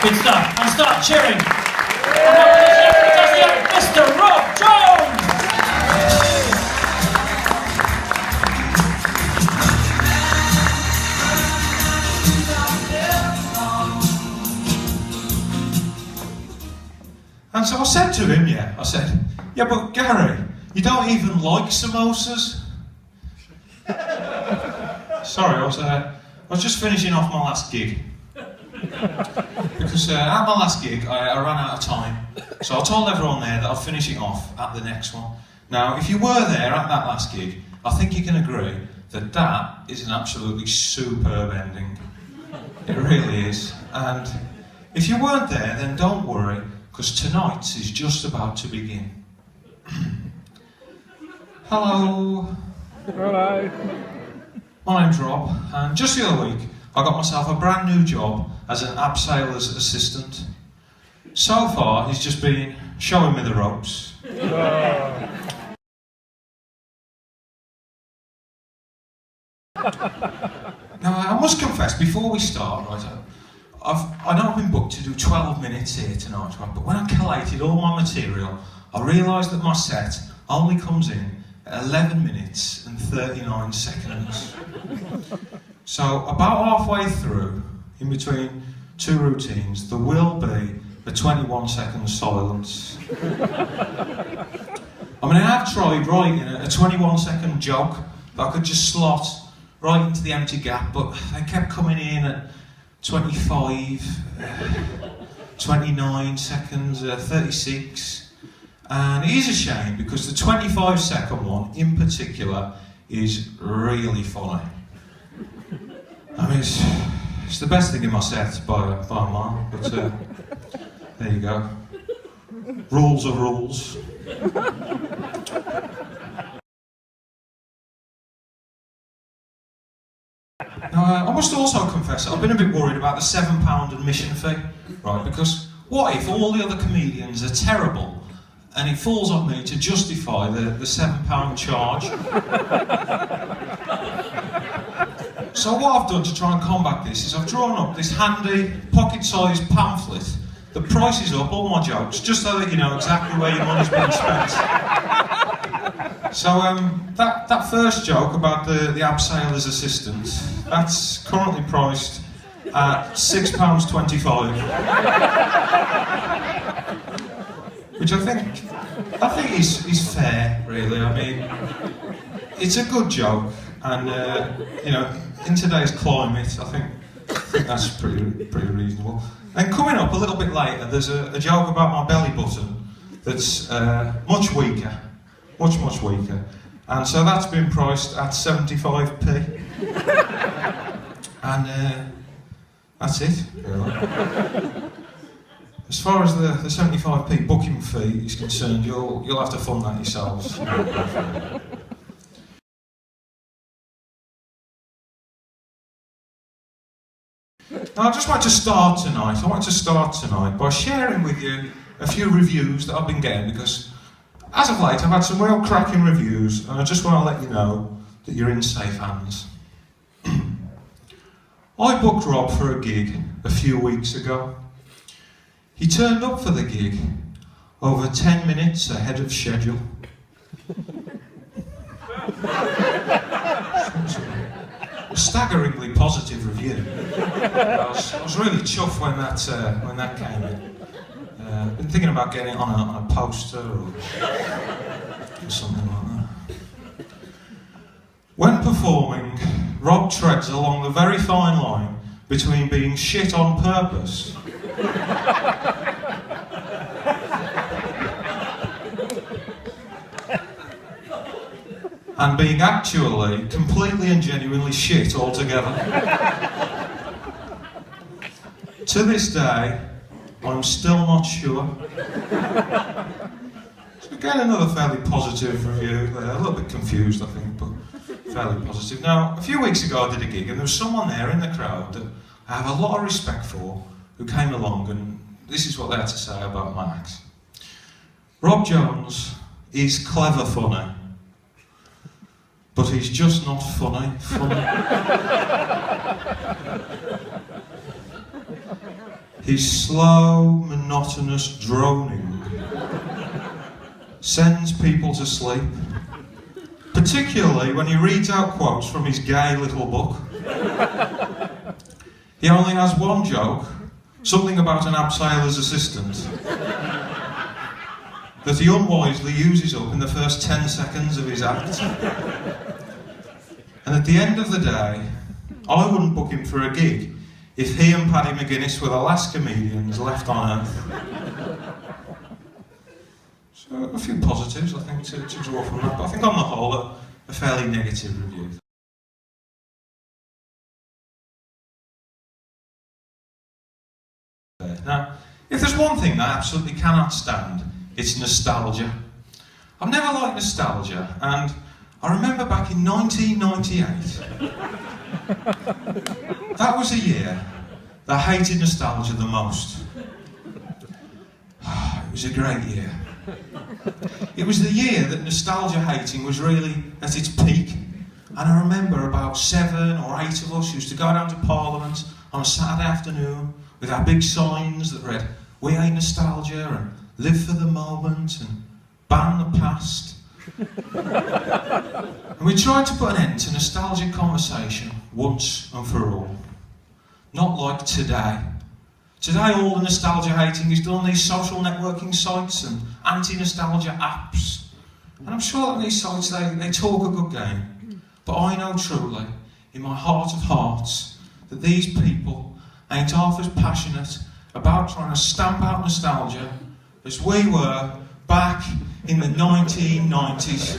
Good stuff. And start cheering. Mr. Rob Jones! And so I said to him, I said, yeah, but Gary, you don't even like samosas? Sorry, I was just finishing off my last gig. Because at my last gig, I ran out of time. So I told everyone there that I'd finish it off at the next one. Now, if you were there at that last gig, I think you can agree that that is an absolutely superb ending. It really is. And if you weren't there, then don't worry, because tonight is just about to begin. Hello. Hello. My name's Rob, and just the other week I got myself a brand new job as an abseiler's assistant. So far he's just been showing me the ropes. Now I must confess, before we start, right, I know I've been booked to do 12 minutes here tonight, right, but when I collated all my material, I realised that my set only comes in at 11 minutes and 39 seconds. So about halfway through, in between two routines, there will be a 21-second silence. I mean, I have tried writing a 21-second joke that I could just slot right into the empty gap, but they kept coming in at 25, 29 seconds, 36. And it is a shame because the 25-second one in particular is really funny. I mean, it's the best thing in my set by a mile, but there you go. Rules are rules. Now, I must also confess I've been a bit worried about the £7 admission fee, right? Because what if all the other comedians are terrible and it falls on me to justify the £7 charge? So what I've done to try and combat this is I've drawn up this handy, pocket-sized pamphlet that prices up all my jokes, just so that you know exactly where your money's been spent. So that first joke about the abseiler's assistant, that's currently priced at £6.25. Which I think is fair, really. I mean, it's a good joke, and you know, in today's climate, I think that's pretty reasonable. And coming up a little bit later, there's a joke about my belly button that's much weaker, much weaker, and so that's been priced at 75p. And that's it, really. As far as the 75p booking fee is concerned, you'll have to fund that yourselves. Now, I just want to start tonight by sharing with you a few reviews that I've been getting, because as of late I've had some real cracking reviews, and I just want to let you know that you're in safe hands. I booked Rob for a gig a few weeks ago. He turned up for the gig over 10 minutes ahead of schedule. A staggeringly positive review. I was really chuffed when that came in. I've been thinking about getting it on a poster or something like that. When performing, Rob treads along the very fine line between being shit on purpose and being actually completely and genuinely shit altogether. To this day, I'm still not sure. So again, another fairly positive review there. A little bit confused, I think, but fairly positive. Now, a few weeks ago I did a gig and there was someone there in the crowd that I have a lot of respect for who came along, and this is what they had to say about my act. Rob Jones is clever funny, but he's just not funny. His slow, monotonous droning sends people to sleep, particularly when he reads out quotes from his gay little book. He only has one joke, something about an abseiler's assistant, that he unwisely uses up in the first 10 seconds of his act. And at the end of the day, I wouldn't book him for a gig if he and Paddy McGuinness were the last comedians left on earth. So a few positives, I think, to draw from that, but I think on the whole, a fairly negative review. Now, if there's one thing I absolutely cannot stand, it's nostalgia. I've never liked nostalgia, and I remember back in 1998, that was a year that I hated nostalgia the most. It was a great year. It was the year that nostalgia hating was really at its peak, and I remember about 7 or 8 of us used to go down to Parliament on a Saturday afternoon with our big signs that read, "We hate nostalgia," and "Live for the moment," and "Ban the past." And we tried to put an end to nostalgic conversation once and for all. Not like today. Today all the nostalgia hating is done on these social networking sites and anti-nostalgia apps. And I'm sure that these sites, they talk a good game. But I know truly, in my heart of hearts, that these people ain't half as passionate about trying to stamp out nostalgia as we were back in the 1990s.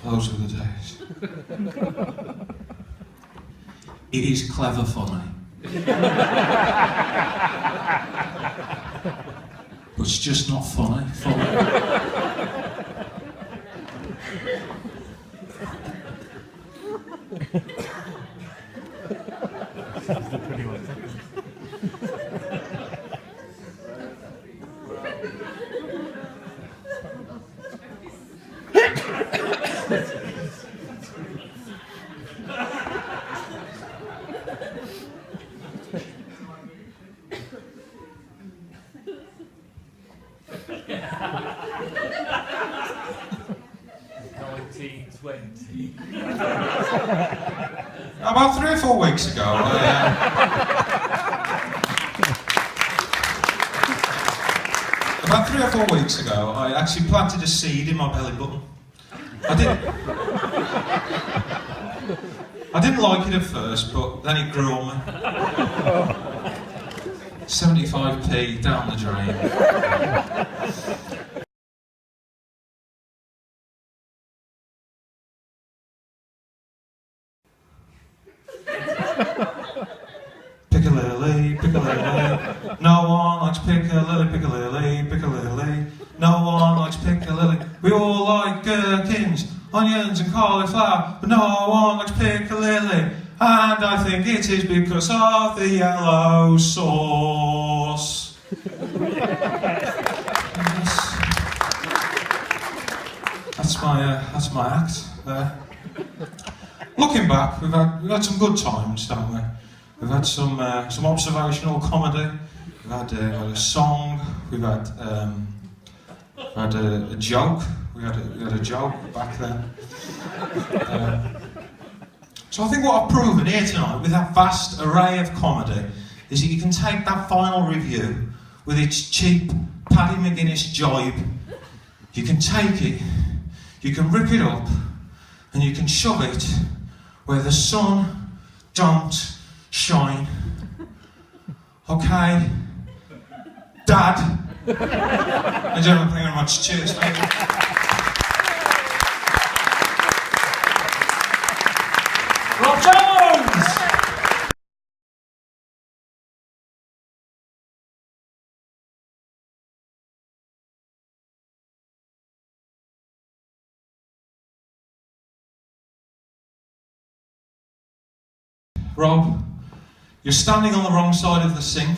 Those were the days. It is clever funny. But it's just not funny. About 3 or 4 weeks ago, I actually planted a seed in my belly button. I didn't like it at first, but then it grew on me. 75p down the drain. Piccalilli, Piccalilli, no one likes Piccalilli, Piccalilli, Piccalilli, no one likes Piccalilli. We all like gherkins, onions and cauliflower, but no one likes Piccalilli. And I think it is because of the yellow sauce. Yes. That's my act there. Looking back, we've had some good times, haven't we? We've had some observational comedy. We've had a song. We've had a joke. We had a joke back then. So I think what I've proven here tonight with that vast array of comedy is that you can take that final review with its cheap Paddy McGuinness jibe. You can take it, you can rip it up, and you can shove it where the sun don't shine. Okay? Dad? Ladies and gentlemen, thank you very much. Cheers, mate. Rob Jones! Rob, you're standing on the wrong side of the sink.